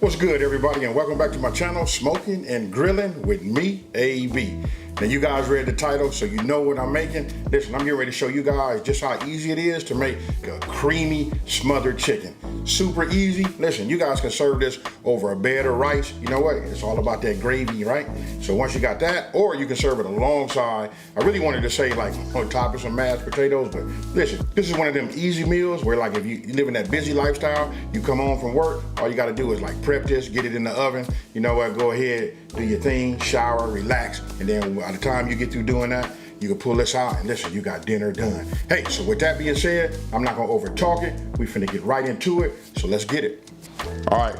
What's good, everybody, and welcome back to my channel, Smoking and Grilling with me, AB. Now, you guys read the title, so you know what I'm making. Listen, I'm getting ready to show you guys just how easy it is to make a creamy smothered chicken. Super easy. Listen, you guys can serve this over a bed of rice. You know what? It's all about that gravy, right? So once you got that, or you can serve it alongside. I really wanted to say like on top of some mashed potatoes, but listen, this is one of them easy meals where like if you live in that busy lifestyle, you come home from work, all you got to do is like prep this, get it in the oven. You know what? Go ahead, do your thing, shower, relax, and then by the time you get through doing that, you can pull this out and listen, you got dinner done. Hey, so with that being said, I'm not gonna over talk it. We finna get right into it, so let's get it. All right.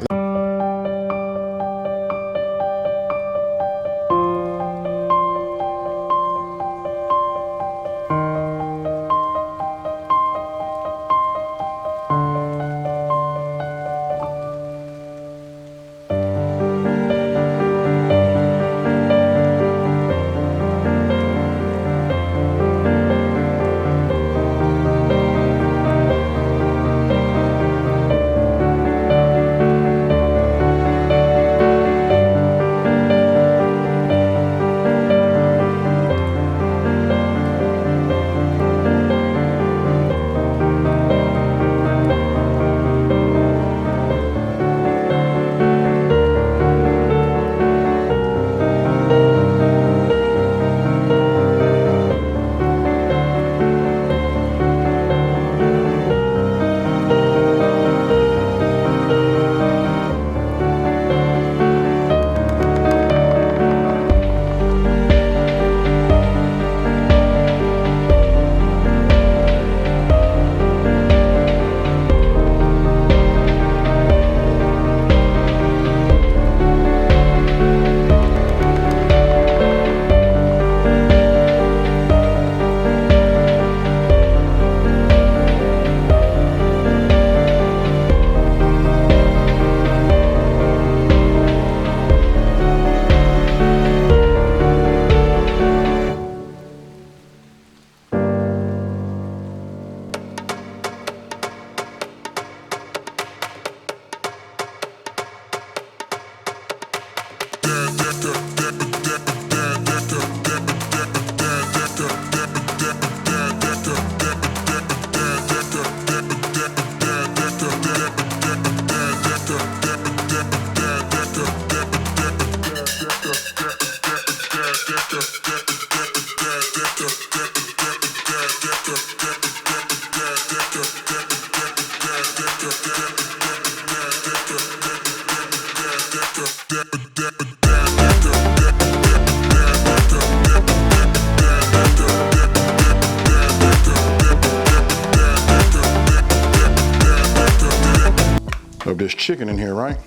Of this chicken in here, right?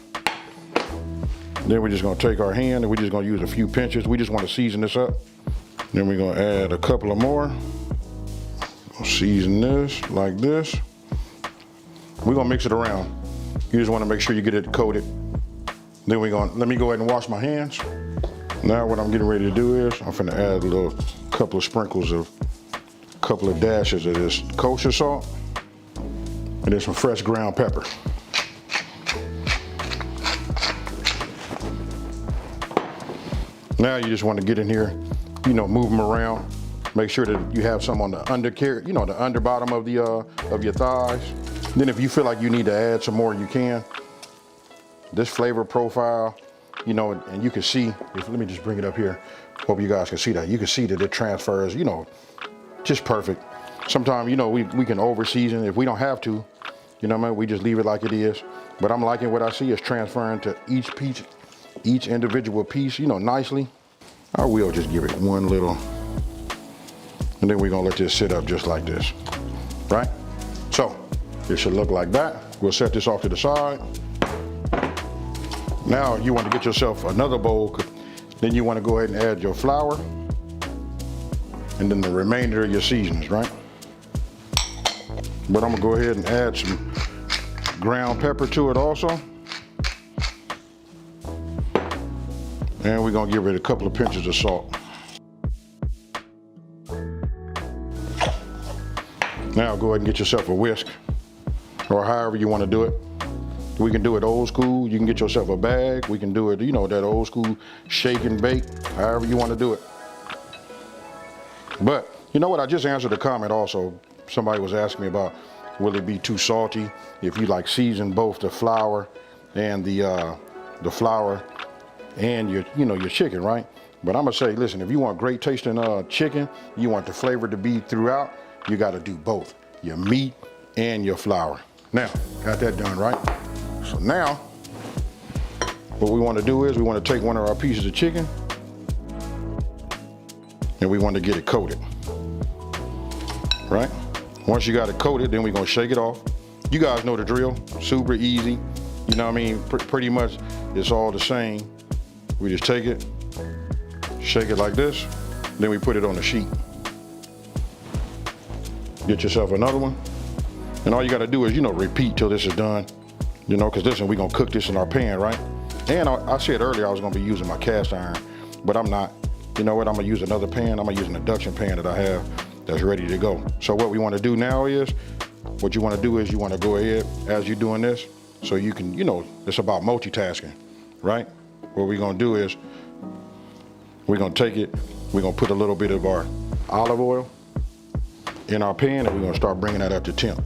Then we're just gonna take our hand and we're just gonna use a few pinches. We just wanna season this up. Then we're gonna add a couple of more. Season this like this. We're gonna mix it around. You just wanna make sure you get it coated. Then let me go ahead and wash my hands. Now what I'm getting ready to do is, I'm finna add a couple of sprinkles of, couple of dashes of this kosher salt. And then some fresh ground pepper. Now you just want to get in here, you know, move them around. Make sure that you have some on the undercarriage, you know, the under bottom of your thighs. Then if you feel like you need to add some more, you can. This flavor profile, you know, and you can see, let me just bring it up here. Hope you guys can see that. You can see that it transfers, you know, just perfect. Sometimes, you know, we can over season if we don't have to, you know what I mean? We just leave it like it is. But I'm liking what I see is transferring to each individual piece, you know, nicely. I will just give it one little, and then we're gonna let this sit up just like this, right? So, it should look like that. We'll set this off to the side. Now you want to get yourself another bowl, then you want to go ahead and add your flour, and then the remainder of your seasonings, right? But I'm gonna go ahead and add some ground pepper to it also. And we're gonna give it a couple of pinches of salt. Now go ahead and get yourself a whisk, or however you want to do it. We can do it old school. You can get yourself a bag. We can do it, you know, that old school shake and bake, however you want to do it. But you know what? I just answered a comment also. Somebody was asking me about, will it be too salty if you like season both the flour and the flour and your chicken, right? But I'm gonna say, listen, if you want great tasting chicken, you want the flavor to be throughout, you got to do both, your meat and your flour. Now, got that done, right? So now, what we want to do is we want to take one of our pieces of chicken and we want to get it coated, right? Once you got it coated, then we're gonna shake it off. You guys know the drill, super easy. You know what I mean? Pretty much it's all the same. We just take it, shake it like this, then we put it on the sheet. Get yourself another one. And all you gotta do is, repeat till this is done. Cause listen, we're gonna cook this in our pan, right? And I said earlier I was gonna be using my cast iron, but I'm not. You know what, I'm gonna use another pan. I'm gonna use an induction pan that I have that's ready to go. So what we wanna do now is, what you wanna do is you wanna go ahead as you're doing this, so you can, it's about multitasking, right? What we're gonna do is, we're gonna take it, we're gonna put a little bit of our olive oil in our pan and we're gonna start bringing that up to temp.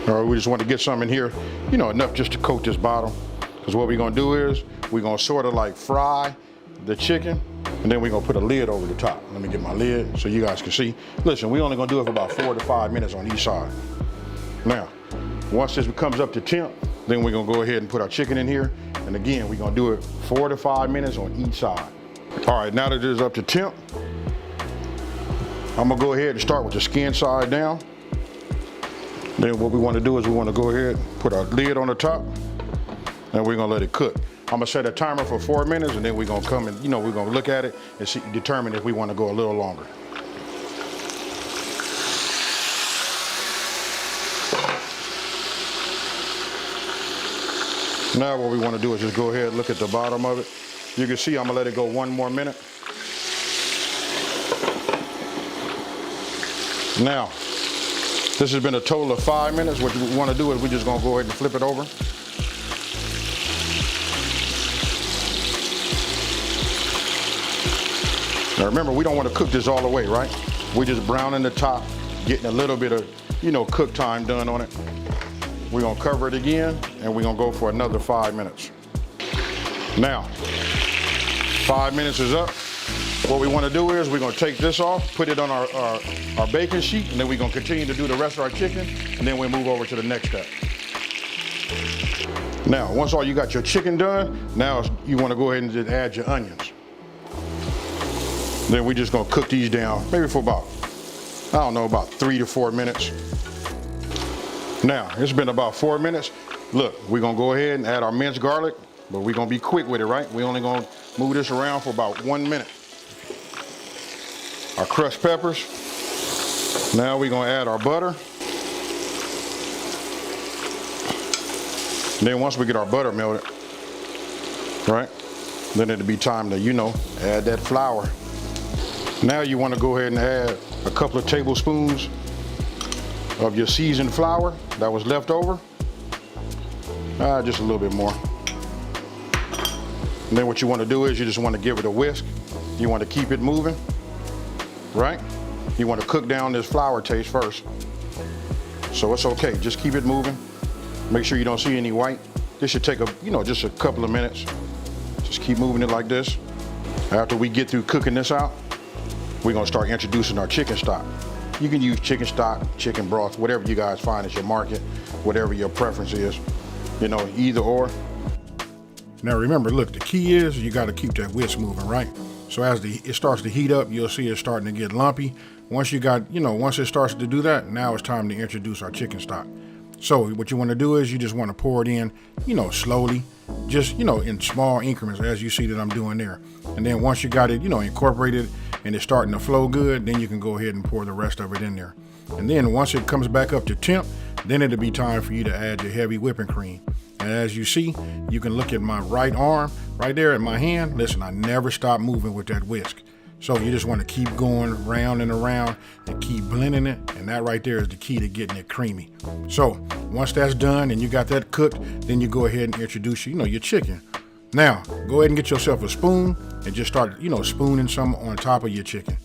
All right, we just want to get some in here, enough just to coat this bottom. Because what we're gonna do is, we're gonna sort of like fry the chicken and then we're gonna put a lid over the top. Let me get my lid so you guys can see. Listen, we're only gonna do it for about 4 to 5 minutes on each side. Now, once this comes up to temp, then we're gonna go ahead and put our chicken in here. And again, we're gonna do it 4 to 5 minutes on each side. All right, now that it is up to temp, I'm gonna go ahead and start with the skin side down. Then what we wanna do is we wanna go ahead, put our lid on the top, and we're gonna let it cook. I'm gonna set a timer for 4 minutes, and then we're gonna come and, we're gonna look at it and determine if we wanna go a little longer. Now what we wanna do is just go ahead and look at the bottom of it. You can see I'm gonna let it go 1 more minute. Now, this has been a total of 5 minutes. What we want to do is we're just going to go ahead and flip it over. Now remember, we don't want to cook this all the way, right? We're just browning the top, getting a little bit of, cook time done on it. We're going to cover it again, and we're going to go for another 5 minutes. Now, 5 minutes is up. What we want to do is we're going to take this off, put it on our baking sheet, and then we're going to continue to do the rest of our chicken, and then we'll move over to the next step. Now, once you got your chicken done, now you want to go ahead and just add your onions. Then we're just going to cook these down, maybe for about 3 to 4 minutes. Now, it's been about 4 minutes. Look, we're going to go ahead and add our minced garlic, but we're going to be quick with it, right? We're only going to move this around for about 1 minute. Our crushed peppers. Now we're gonna add our butter. And then once we get our butter melted, right, then it'll be time to, add that flour. Now you wanna go ahead and add a couple of tablespoons of your seasoned flour that was left over. Just a little bit more. And then what you wanna do is you just wanna give it a whisk. You wanna keep it moving. Right? You want to cook down this flour taste first. So it's okay, just keep it moving. Make sure you don't see any white. This should take just a couple of minutes. Just keep moving it like this. After we get through cooking this out, we're gonna start introducing our chicken stock. You can use chicken stock, chicken broth, whatever you guys find at your market, whatever your preference is, either or. Now remember, look, the key is you gotta keep that whisk moving, right? So as it starts to heat up, you'll see it starting to get lumpy. Once once it starts to do that, now it's time to introduce our chicken stock. So what you want to do is you just want to pour it in, slowly, just, in small increments as you see that I'm doing there. And then once you got it, incorporated and it's starting to flow good, then you can go ahead and pour the rest of it in there. And then once it comes back up to temp, then it'll be time for you to add your heavy whipping cream. And as you see, you can look at my right arm, right there at my hand. Listen, I never stop moving with that whisk. So you just want to keep going round and around and keep blending it. And that right there is the key to getting it creamy. So Once that's done and you got that cooked, then you go ahead and introduce, your chicken. Now, go ahead and get yourself a spoon and just start, spooning some on top of your chicken.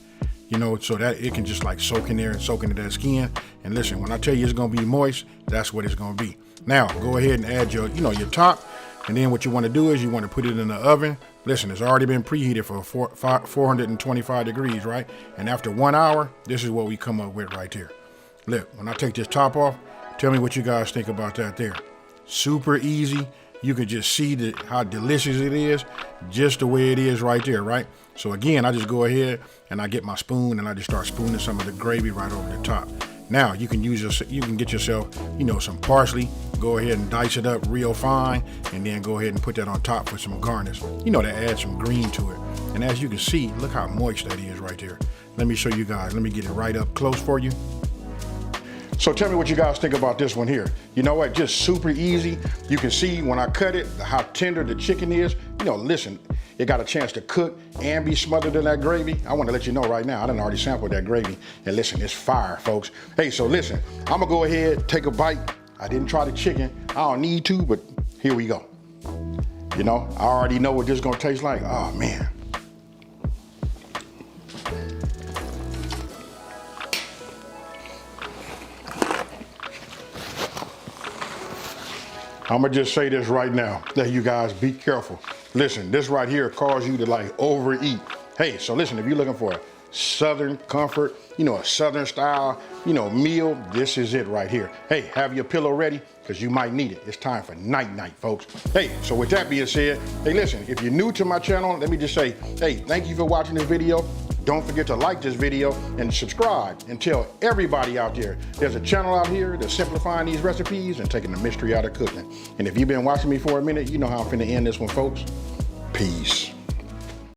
So that it can just like soak in there and soak into that skin. And listen, when I tell you it's gonna be moist, that's what it's gonna be. Now, go ahead and add your, your top. And then what you wanna do is you wanna put it in the oven. Listen, it's already been preheated for 425 degrees, right? And after 1 hour, this is what we come up with right there. Look, when I take this top off, tell me what you guys think about that there. Super easy. You can just see how delicious it is, just the way it is right there, right? So again, I just go ahead and I get my spoon and I just start spooning some of the gravy right over the top. Now you can get yourself, some parsley. Go ahead and dice it up real fine, and then go ahead and put that on top for some garnish. To add some green to it. And as you can see, look how moist that is right there. Let me show you guys. Let me get it right up close for you. So tell me what you guys think about this one here. You know what, just super easy. You can see when I cut it, how tender the chicken is. Listen, it got a chance to cook and be smothered in that gravy. I want to let you know right now, I done already sampled that gravy. And listen, it's fire, folks. Hey, so listen, I'm gonna go ahead, take a bite. I didn't try the chicken. I don't need to, but here we go. I already know what this is gonna taste like. Oh man. I'm gonna just say this right now, that you guys be careful. Listen, this right here causes you to like overeat. Hey, so listen, if you're looking for a Southern comfort, a Southern style, meal, this is it right here. Hey, have your pillow ready, because you might need it. It's time for night-night, folks. Hey, so with that being said, hey, listen, if you're new to my channel, let me just say, hey, thank you for watching this video. Don't forget to like this video and subscribe, and tell everybody out there there's a channel out here that's simplifying these recipes and taking the mystery out of cooking. And if you've been watching me for a minute, you know how I'm finna end this one, folks. Peace.